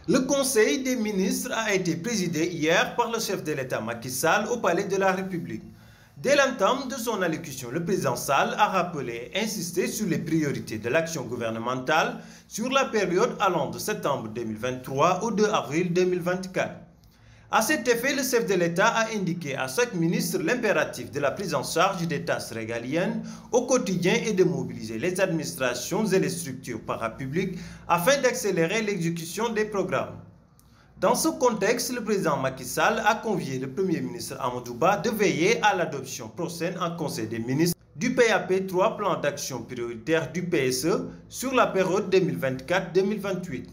Le Conseil des ministres a été présidé hier par le chef de l'État Macky Sall au Palais de la République. Dès l'entame de son allocution, le président Sall a rappelé et insisté sur les priorités de l'action gouvernementale sur la période allant de septembre 2023 au 2 avril 2024. À cet effet, le chef de l'État a indiqué à chaque ministre l'impératif de la prise en charge des tâches régaliennes au quotidien et de mobiliser les administrations et les structures parapubliques afin d'accélérer l'exécution des programmes. Dans ce contexte, le président Macky Sall a convié le Premier ministre Amadou Ba de veiller à l'adoption prochaine en Conseil des ministres du PAP 3 plan d'action prioritaire du PSE sur la période 2024-2028.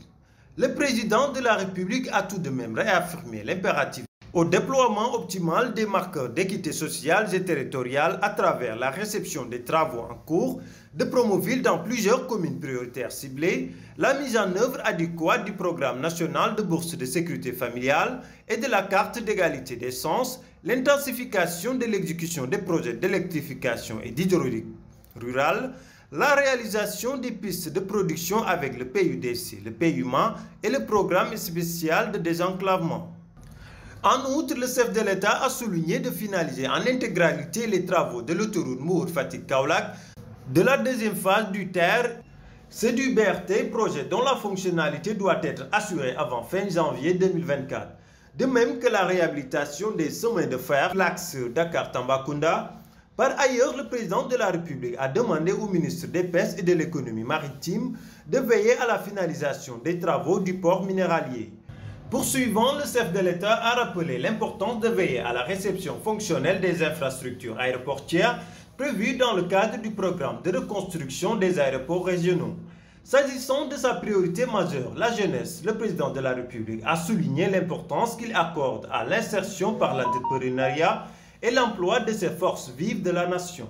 Le président de la République a tout de même réaffirmé l'impératif au déploiement optimal des marqueurs d'équité sociale et territoriale à travers la réception des travaux en cours de Promoville dans plusieurs communes prioritaires ciblées, la mise en œuvre adéquate du programme national de bourse de sécurité familiale et de la carte d'égalité des chances, l'intensification de l'exécution des projets d'électrification et d'hydraulique rurale, la réalisation des pistes de production avec le PUDC, le PUMA et le programme spécial de désenclavement. En outre, le chef de l'État a souligné de finaliser en intégralité les travaux de l'autoroute Mbour-Fatick-Kaolack, de la deuxième phase du TER, c'est du BRT, projet dont la fonctionnalité doit être assurée avant fin janvier 2024. De même que la réhabilitation des chemins de fer, l'axe Dakar-Tambacounda. Par ailleurs, le président de la République a demandé au ministre des Pêches et de l'économie maritime de veiller à la finalisation des travaux du port minéralier. Poursuivant, le chef de l'État a rappelé l'importance de veiller à la réception fonctionnelle des infrastructures aéroportières prévues dans le cadre du programme de reconstruction des aéroports régionaux. S'agissant de sa priorité majeure, la jeunesse, le président de la République a souligné l'importance qu'il accorde à l'insertion par l'entrepreneuriat et l'emploi de ces forces vives de la nation.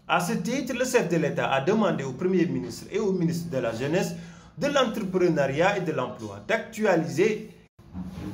À ce titre, le chef de l'État a demandé au Premier ministre et au ministre de la Jeunesse, de l'Entrepreneuriat et de l'Emploi d'actualiser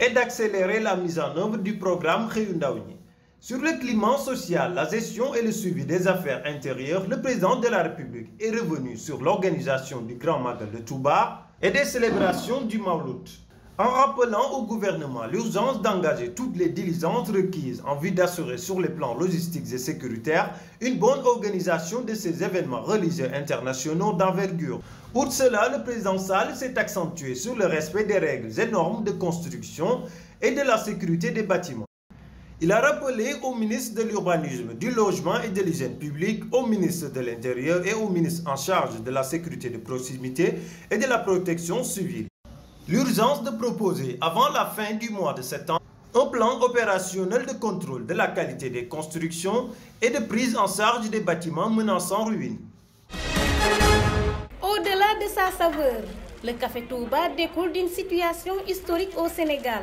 et d'accélérer la mise en œuvre du programme Xëyu Ndaw ñi. Sur le climat social, la gestion et le suivi des affaires intérieures, le président de la République est revenu sur l'organisation du Grand Magal de Touba et des célébrations du Mawlud, en rappelant au gouvernement l'urgence d'engager toutes les diligences requises en vue d'assurer sur les plans logistiques et sécuritaires une bonne organisation de ces événements religieux internationaux d'envergure. Pour cela, le président Sall s'est accentué sur le respect des règles et normes de construction et de la sécurité des bâtiments. Il a rappelé au ministre de l'Urbanisme, du Logement et de l'Hygiène publique, au ministre de l'Intérieur et au ministre en charge de la sécurité de proximité et de la protection civile l'urgence de proposer avant la fin du mois de septembre un plan opérationnel de contrôle de la qualité des constructions et de prise en charge des bâtiments menaçant ruine. Au-delà de sa saveur, le café Touba découle d'une situation historique au Sénégal.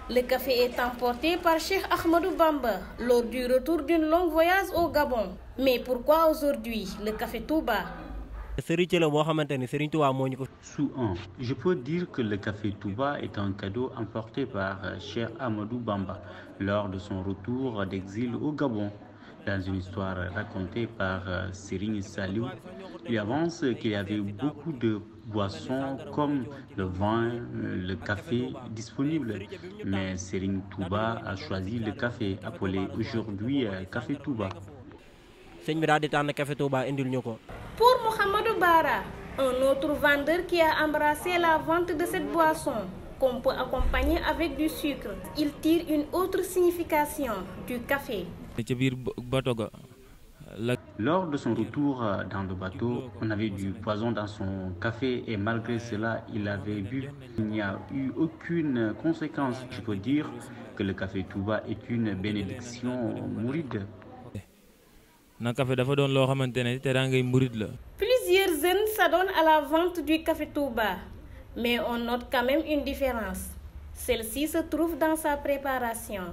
Le café est emporté par Cheikh Ahmadou Bamba lors du retour d'une longue voyage au Gabon. Mais pourquoi aujourd'hui le café Touba? Sous un, je peux dire que le café Touba est un cadeau emporté par Cheikh Ahmadou Bamba lors de son retour d'exil au Gabon. Dans une histoire racontée par Serigne Saliou, il avance qu'il y avait beaucoup de boissons comme le vin, le café disponibles. Mais Serigne Touba a choisi le café, appelé aujourd'hui café Touba. Pour Mohamedou Bara, un autre vendeur qui a embrassé la vente de cette boisson, qu'on peut accompagner avec du sucre, il tire une autre signification du café. Lors de son retour dans le bateau, on avait du poison dans son café et malgré cela, il avait bu. Il n'y a eu aucune conséquence. Je peux dire que le café Touba est une bénédiction mouride. Plusieurs jeunes s'adonnent à la vente du café Touba, mais on note quand même une différence. Celle-ci se trouve dans sa préparation.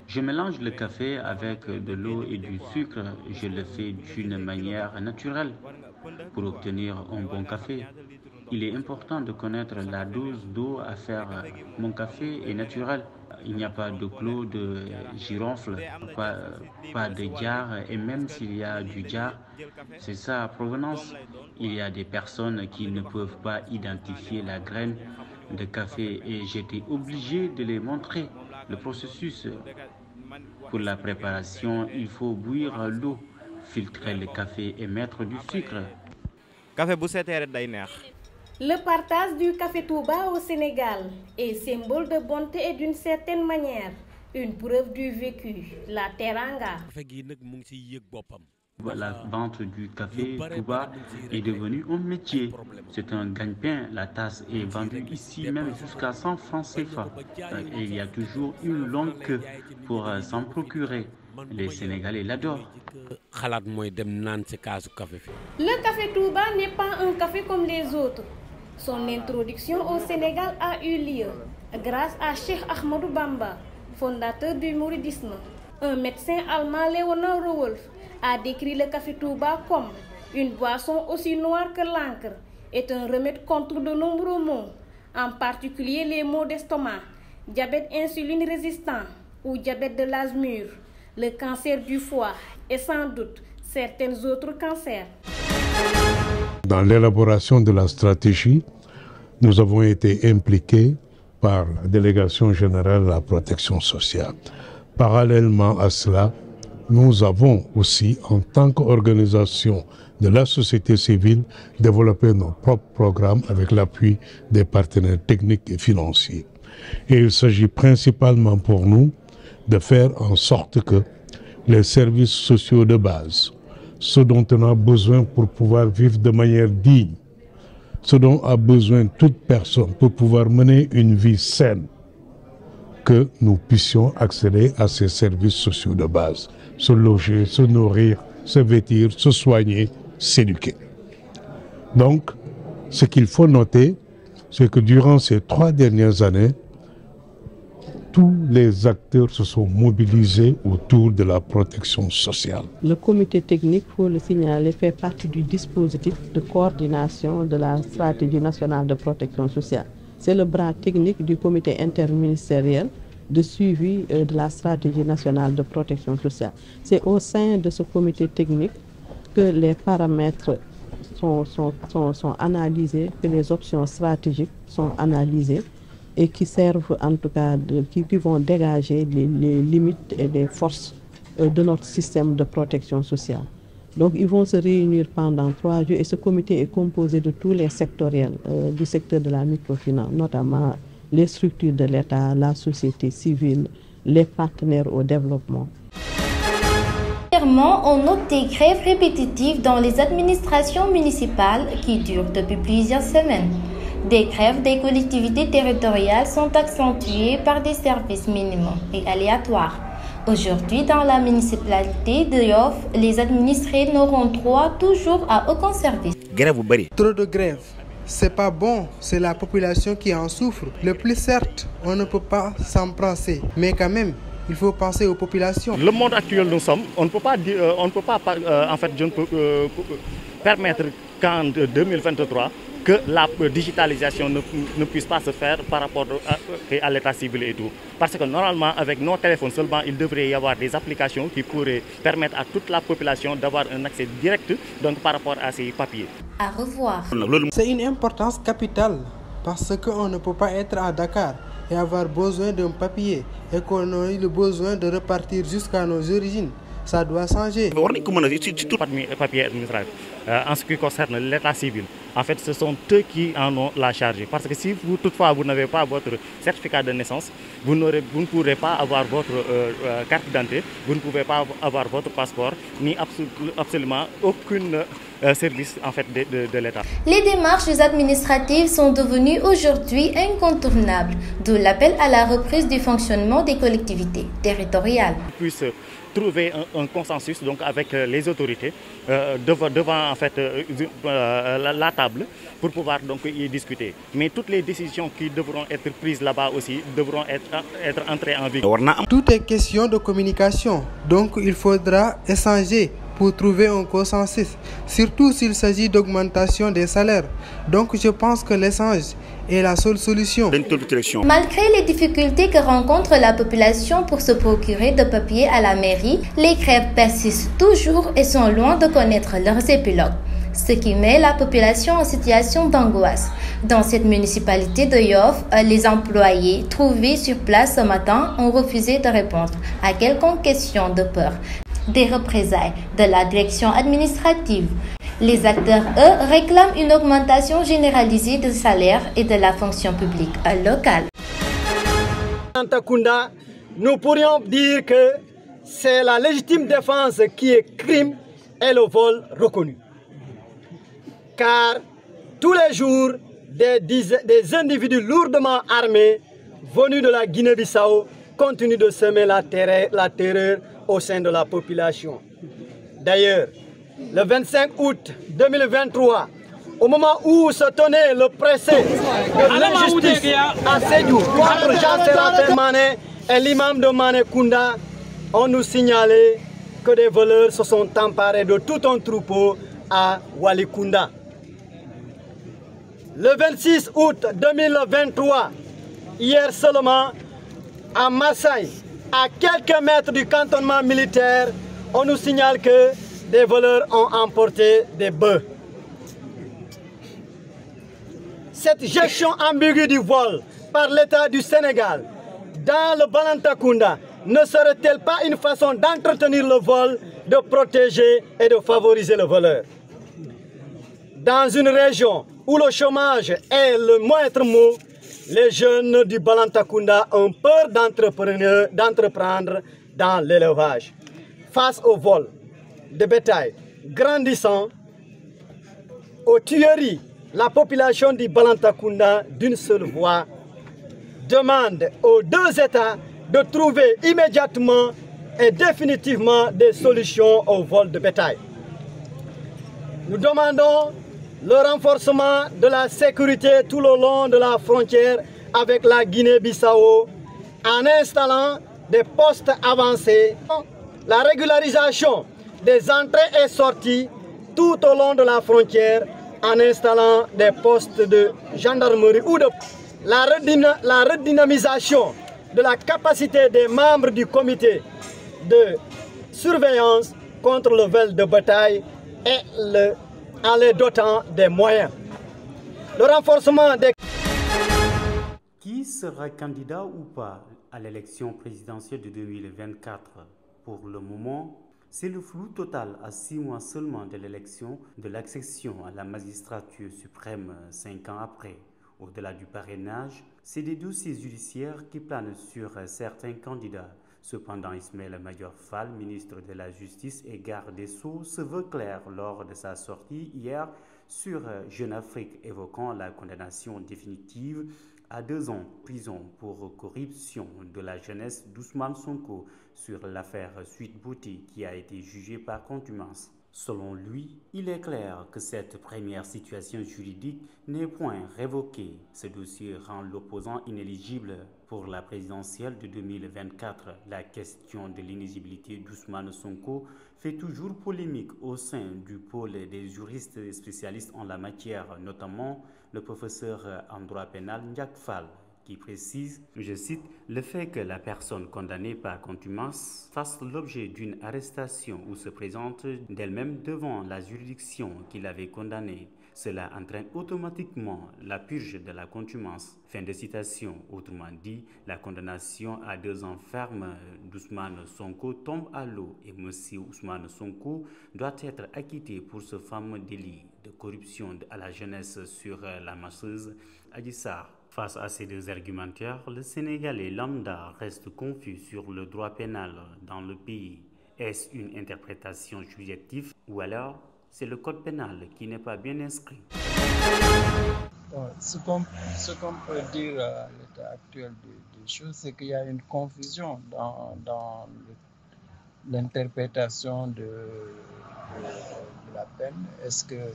Je mélange le café avec de l'eau et du sucre. Je le fais d'une manière naturelle pour obtenir un bon café. Il est important de connaître la dose d'eau à faire. Mon café est naturel. il n'y a pas de clos de girofle, pas de jar, et même s'il y a du jar, c'est sa provenance. Il y a des personnes qui ne peuvent pas identifier la graine de café et j'étais obligé de les montrer le processus. Pour la préparation, il faut bouillir l'eau, filtrer le café et mettre du sucre. Le partage du café Touba au Sénégal est symbole de bonté et d'une certaine manière une preuve du vécu, la teranga. La vente du café Touba est devenue un métier. C'est un gagne-pain. La tasse est vendue ici même jusqu'à 100 francs CFA. Et il y a toujours une longue queue pour s'en procurer. Les Sénégalais l'adorent. Le café Touba n'est pas un café comme les autres. Son introduction au Sénégal a eu lieu grâce à Cheikh Ahmadou Bamba, fondateur du mouridisme. Un médecin allemand, Leonard Rowolf, a décrit le café Touba comme une boisson aussi noire que l'encre et un remède contre de nombreux maux, en particulier les maux d'estomac, diabète insuline résistant ou diabète de l'âge mûr, le cancer du foie et sans doute certains autres cancers. Dans l'élaboration de la stratégie, nous avons été impliqués par la Délégation générale de la protection sociale. Parallèlement à cela, nous avons aussi, en tant qu'organisation de la société civile, développé nos propres programmes avec l'appui des partenaires techniques et financiers. Et il s'agit principalement pour nous de faire en sorte que les services sociaux de base, ce dont on a besoin pour pouvoir vivre de manière digne, ce dont a besoin toute personne pour pouvoir mener une vie saine, que nous puissions accéder à ces services sociaux de base, se loger, se nourrir, se vêtir, se soigner, s'éduquer. Donc, ce qu'il faut noter, c'est que durant ces 3 dernières années, tous les acteurs se sont mobilisés autour de la protection sociale. Le comité technique, il faut le signaler, fait partie du dispositif de coordination de la stratégie nationale de protection sociale. C'est le bras technique du comité interministériel de suivi de la stratégie nationale de protection sociale. C'est au sein de ce comité technique que les paramètres sont analysés, que les options stratégiques sont analysées et qui servent en tout cas, qui vont dégager les limites et les forces de notre système de protection sociale. Donc ils vont se réunir pendant 3 jours et ce comité est composé de tous les sectoriels du secteur de la microfinance, notamment les structures de l'État, la société civile, les partenaires au développement. On note des grèves répétitives dans les administrations municipales qui durent depuis plusieurs semaines. Des grèves des collectivités territoriales sont accentuées par des services minimums et aléatoires. Aujourd'hui, dans la municipalité de Yoff, les administrés n'auront droit toujours à aucun service. Trop de grèves, c'est pas bon, c'est la population qui en souffre. Le plus certes, on ne peut pas s'en passer, mais quand même, il faut penser aux populations. Le monde actuel nous sommes, on ne peut pas permettre qu'en 2023, que la digitalisation ne puisse pas se faire par rapport à l'état civil et tout. Parce que normalement, avec nos téléphones seulement, il devrait y avoir des applications qui pourraient permettre à toute la population d'avoir un accès direct donc, par rapport à ces papiers. À revoir. C'est une importance capitale parce qu'on ne peut pas être à Dakar et avoir besoin d'un papier et qu'on a eu le besoin de repartir jusqu'à nos origines. Ça doit changer. Papier administratif. En ce qui concerne l'état civil, en fait, ce sont eux qui en ont la charge. Parce que si vous, toutefois, vous n'avez pas votre certificat de naissance, vous ne pourrez pas avoir votre carte d'identité, vous ne pouvez pas avoir votre passeport, ni absolument aucun service en fait, de l'État. Les démarches administratives sont devenues aujourd'hui incontournables, d'où l'appel à la reprise du fonctionnement des collectivités territoriales. Trouver un consensus donc, avec les autorités devant en fait, la table pour pouvoir donc, y discuter. Mais toutes les décisions qui devront être prises là-bas aussi devront être entrées en vigueur. Tout est question de communication, donc il faudra échanger pour trouver un consensus, surtout s'il s'agit d'augmentation des salaires. Donc je pense que l'échange est la seule solution. Malgré les difficultés que rencontre la population pour se procurer de papiers à la mairie, les grèves persistent toujours et sont loin de connaître leurs épilogues, ce qui met la population en situation d'angoisse. Dans cette municipalité de Yoff, les employés trouvés sur place ce matin ont refusé de répondre à quelconque question de peur des représailles de la direction administrative. Les acteurs, eux, réclament une augmentation généralisée de salaire et de la fonction publique locale. Nous pourrions dire que c'est la légitime défense qui est crime et le vol reconnu. Car tous les jours, des individus lourdement armés venus de la Guinée-Bissau continuent de semer la terreur au sein de la population. D'ailleurs, le 25 août 2023, au moment où se tenait le procès de l'injustice à Sédhiou contre Jean-Séraphin Mané et l'imam de Mané Kounda, on nous signalait que des voleurs se sont emparés de tout un troupeau à Walikunda. Le 26 août 2023, hier seulement, à Massaï, à quelques mètres du cantonnement militaire, on nous signale que des voleurs ont emporté des bœufs. Cette gestion ambiguë du vol par l'État du Sénégal dans le Balantakunda ne serait-elle pas une façon d'entretenir le vol, de protéger et de favoriser le voleur? Dans une région où le chômage est le moindre mot, les jeunes du Balantakunda ont peur d'entreprendre dans l'élevage. Face au vol de bétail grandissant, aux tueries, la population du Balantakunda, d'une seule voix, demande aux deux États de trouver immédiatement et définitivement des solutions au vol de bétail. Nous demandons le renforcement de la sécurité tout le long de la frontière avec la Guinée-Bissau en installant des postes avancés, la régularisation des entrées et sorties tout au long de la frontière en installant des postes de gendarmerie ou de la redynamisation de la capacité des membres du comité de surveillance contre le vol de bétail et en les dotant des moyens. Le renforcement des... Qui sera candidat ou pas à l'élection présidentielle de 2024? Pour le moment, c'est le flou total à 6 mois seulement de l'élection de l'accession à la magistrature suprême 5 ans après. Au-delà du parrainage, c'est des dossiers judiciaires qui planent sur certains candidats. Cependant, Ismaël Madior Fall, ministre de la Justice et garde des Sceaux, se veut clair lors de sa sortie hier sur Jeune Afrique, évoquant la condamnation définitive à 2 ans de prison pour corruption de la jeunesse d'Ousmane Sonko sur l'affaire Sweet Beauty qui a été jugée par contumace. Selon lui, il est clair que cette première situation juridique n'est point révoquée. Ce dossier rend l'opposant inéligible pour la présidentielle de 2024. La question de l'inéligibilité d'Ousmane Sonko fait toujours polémique au sein du pôle des juristes spécialistes en la matière, notamment le professeur en droit pénal Ndiak Fall, qui précise, je cite, le fait que la personne condamnée par contumace fasse l'objet d'une arrestation ou se présente d'elle-même devant la juridiction qui l'avait condamnée. Cela entraîne automatiquement la purge de la contumace. Fin de citation. Autrement dit, la condamnation à 2 ans ferme d'Ousmane Sonko tombe à l'eau et M. Ousmane Sonko doit être acquitté pour ce fameux délit de corruption à la jeunesse sur la masseuse Adji Sarr. Face à ces deux argumentaires, le Sénégalais lambda reste confus sur le droit pénal dans le pays. Est-ce une interprétation subjective ou alors c'est le code pénal qui n'est pas bien inscrit? Ce qu'on peut dire à l'état actuel des choses, c'est qu'il y a une confusion dans l'interprétation de la peine. Est-ce que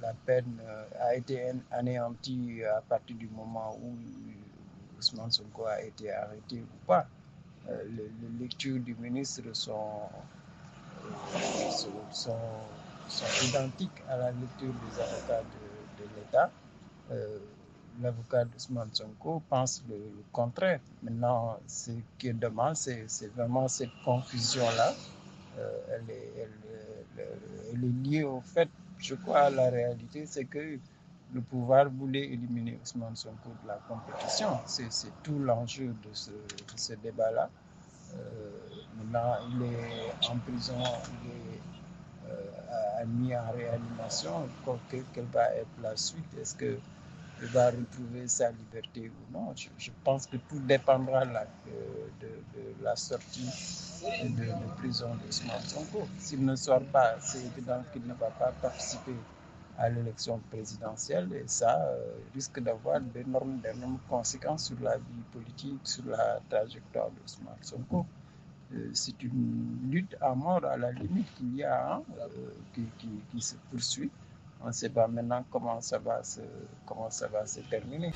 la peine a été anéantie à partir du moment où Ousmane Sonko a été arrêté ou pas? les lectures du ministre sont identiques à la lecture des avocats de l'État. L'avocat d'Ousmane Sonko pense le contraire. Maintenant, ce qui est dommage, c'est vraiment cette confusion-là. Elle est liée au fait, je crois, la réalité, c'est que le pouvoir voulait éliminer Ousmane Sonko de la compétition. C'est tout l'enjeu de ce débat-là. Maintenant, il est en prison, il est mis en réanimation. Quelle va être la suite? Est-ce qu'il va retrouver sa liberté ou non? Je pense que tout dépendra de la sortie de prison d'Ousmane Sonko. S'il ne sort pas, c'est évident qu'il ne va pas participer à l'élection présidentielle et ça risque d'avoir d'énormes conséquences sur la vie politique, sur la trajectoire d'Ousmane Sonko. C'est une lutte à mort à la limite qu'il y a, qui se poursuit. On ne sait pas maintenant comment ça va se terminer.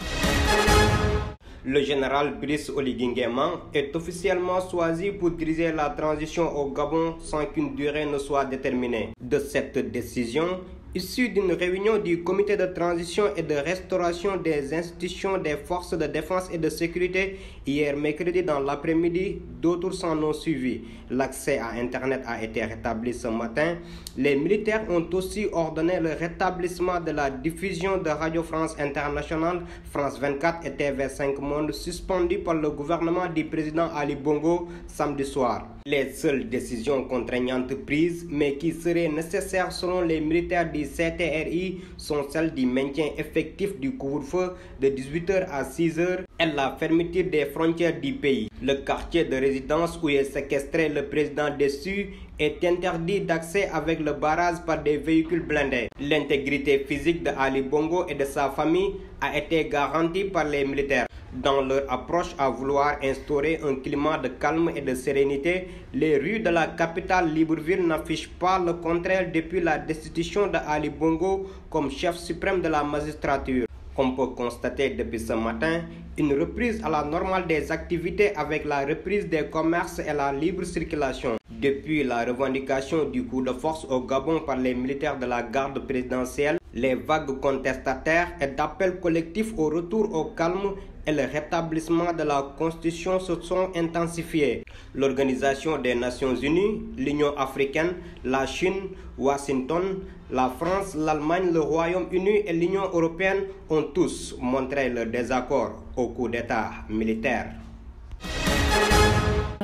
Le général Brice Oligui Nguema est officiellement choisi pour diriger la transition au Gabon sans qu'une durée ne soit déterminée. De cette décision, issue d'une réunion du comité de transition et de restauration des institutions des forces de défense et de sécurité hier mercredi dans l'après-midi, d'autres s'en ont suivi. L'accès à Internet a été rétabli ce matin. Les militaires ont aussi ordonné le rétablissement de la diffusion de Radio France Internationale, France 24 et TV5 Monde suspendus par le gouvernement du président Ali Bongo samedi soir. Les seules décisions contraignantes prises, mais qui seraient nécessaires selon les militaires du CTRI, sont celles du maintien effectif du couvre-feu de 18h à 6h et la fermeture des frontières du pays. Le quartier de résidence où est séquestré le président déçu est interdit d'accès avec le barrage par des véhicules blindés. L'intégrité physique de Ali Bongo et de sa famille a été garantie par les militaires. Dans leur approche à vouloir instaurer un climat de calme et de sérénité, les rues de la capitale Libreville n'affichent pas le contraire depuis la destitution de Ali Bongo comme chef suprême de la magistrature. On peut constater depuis ce matin une reprise à la normale des activités avec la reprise des commerces et la libre circulation. Depuis la revendication du coup de force au Gabon par les militaires de la garde présidentielle, les vagues contestataires et d'appels collectifs au retour au calme et le rétablissement de la Constitution se sont intensifiés. L'Organisation des Nations Unies, l'Union africaine, la Chine, Washington, la France, l'Allemagne, le Royaume-Uni et l'Union européenne ont tous montré leur désaccord au coup d'État militaire.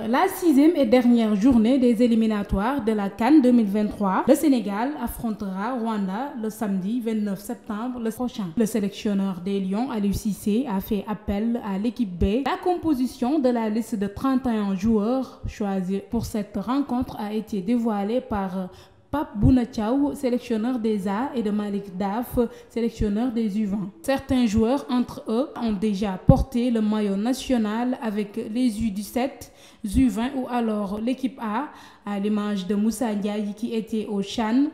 La 6e et dernière journée des éliminatoires de la CAN 2023, le Sénégal affrontera Rwanda le samedi 29 septembre le prochain. Le sélectionneur des Lions, Aliou Cissé, a fait appel à l'équipe B. La composition de la liste de 31 joueurs choisis pour cette rencontre a été dévoilée par Pape Bouna Thiaw, sélectionneur des A, et de Malik Daf, sélectionneur des U20. Certains joueurs entre eux ont déjà porté le maillot national avec les U17, U20 ou alors l'équipe A, à l'image de Moussa Ndiaye qui était au CHAN,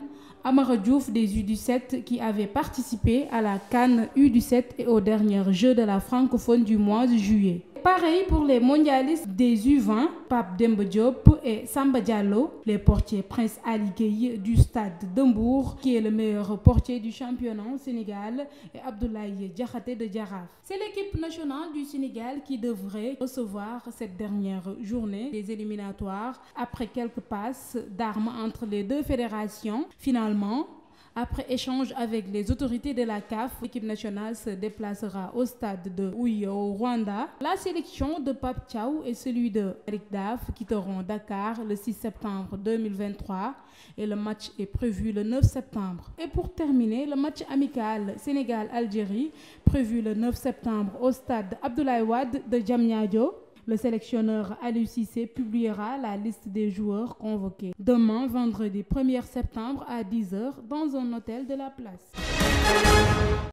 Amara Diouf des U17 qui avait participé à la CAN U17 et aux derniers Jeux de la francophone du mois de juillet. Pareil pour les mondialistes des U20, Pape Demba Diop et Samba Diallo, les portiers Prince Ali Gueye du stade d'Mbour, qui est le meilleur portier du championnat au Sénégal, et Abdoulaye Diakhaté de Jaraaf. C'est l'équipe nationale du Sénégal qui devrait recevoir cette dernière journée des éliminatoires après quelques passes d'armes entre les deux fédérations. Finalement, après échange avec les autorités de la CAF, l'équipe nationale se déplacera au stade de Ouye au Rwanda. La sélection de Pape Thiaw et celui de Malik Daf quitteront Dakar le 6 septembre 2023 et le match est prévu le 9 septembre. Et pour terminer, le match amical Sénégal-Algérie prévu le 9 septembre au stade Abdoulaye Wade de Diamniadio. Le sélectionneur Aliou Cissé publiera la liste des joueurs convoqués demain, vendredi 1er septembre à 10h dans un hôtel de la place.